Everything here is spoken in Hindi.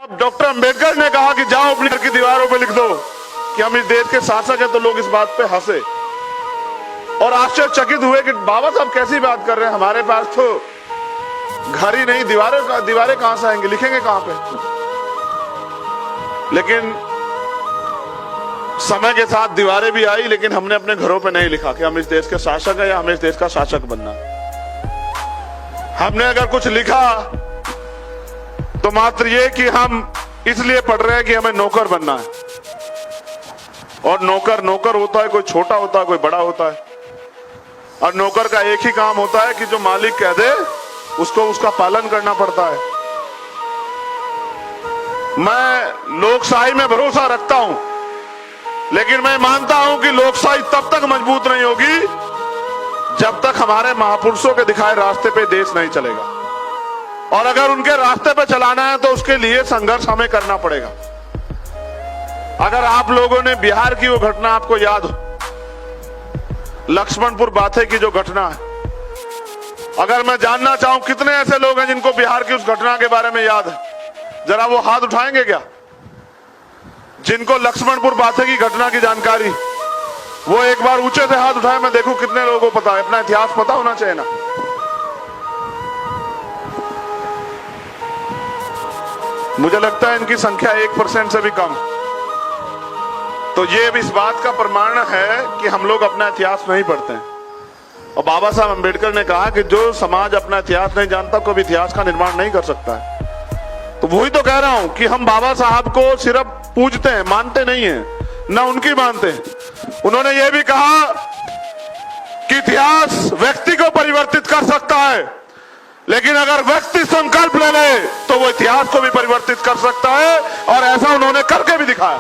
अब डॉक्टर अंबेडकर ने कहा कि जाओ अपनी घर की दीवारों पे लिख दो कि हम इस देश के शासक हैं, तो लोग इस बात पे हंसे और आश्चर्यचकित हुए कि बाबा साहब कैसी बात कर रहे हैं, हमारे पास तो घर ही नहीं, दीवारें कहां से आएंगे, लिखेंगे कहां पे। लेकिन समय के साथ दीवारें भी आई, लेकिन हमने अपने घरों पे नहीं लिखा कि हम इस देश के शासक हैं या हमें इस देश का शासक बनना। हमने अगर कुछ लिखा तो मात्र ये कि हम इसलिए पढ़ रहे हैं कि हमें नौकर बनना है। और नौकर होता है, कोई छोटा होता है, कोई बड़ा होता है। और नौकर का एक ही काम होता है कि जो मालिक कह दे उसको उसका पालन करना पड़ता है। मैं लोकशाही में भरोसा रखता हूं, लेकिन मैं मानता हूं कि लोकशाही तब तक मजबूत नहीं होगी जब तक हमारे महापुरुषों के दिखाए रास्ते पे देश नहीं चलेगा। और अगर उनके रास्ते पे चलाना है तो उसके लिए संघर्ष हमें करना पड़ेगा। अगर आप लोगों ने बिहार की वो घटना आपको याद हो, लक्ष्मणपुर बाथे की जो घटना है, अगर मैं जानना चाहूं कितने ऐसे लोग हैं जिनको बिहार की उस घटना के बारे में याद है, जरा वो हाथ उठाएंगे क्या? जिनको लक्ष्मणपुर बाथे की घटना की जानकारी, वो एक बार ऊंचे से हाथ उठाए, मैं देखूं कितने लोगों को पता है। अपना इतिहास पता होना चाहिए ना। मुझे लगता है इनकी संख्या 1% से भी कम। तो ये भी इस बात का प्रमाण है कि हम लोग अपना इतिहास नहीं पढ़ते हैं। और बाबा साहब अंबेडकर ने कहा कि जो समाज अपना इतिहास नहीं जानता कोई इतिहास का निर्माण नहीं कर सकता है। तो वही तो कह रहा हूं कि हम बाबा साहब को सिर्फ पूजते हैं, मानते नहीं हैं, ना उनकी मानते हैं। उन्होंने ये भी कहा कि इतिहास व्यक्ति को परिवर्तित कर सकता है, लेकिन अगर व्यक्ति संकल्प ले ले तो वो इतिहास को भी परिवर्तित कर सकता है। और ऐसा उन्होंने करके भी दिखाया।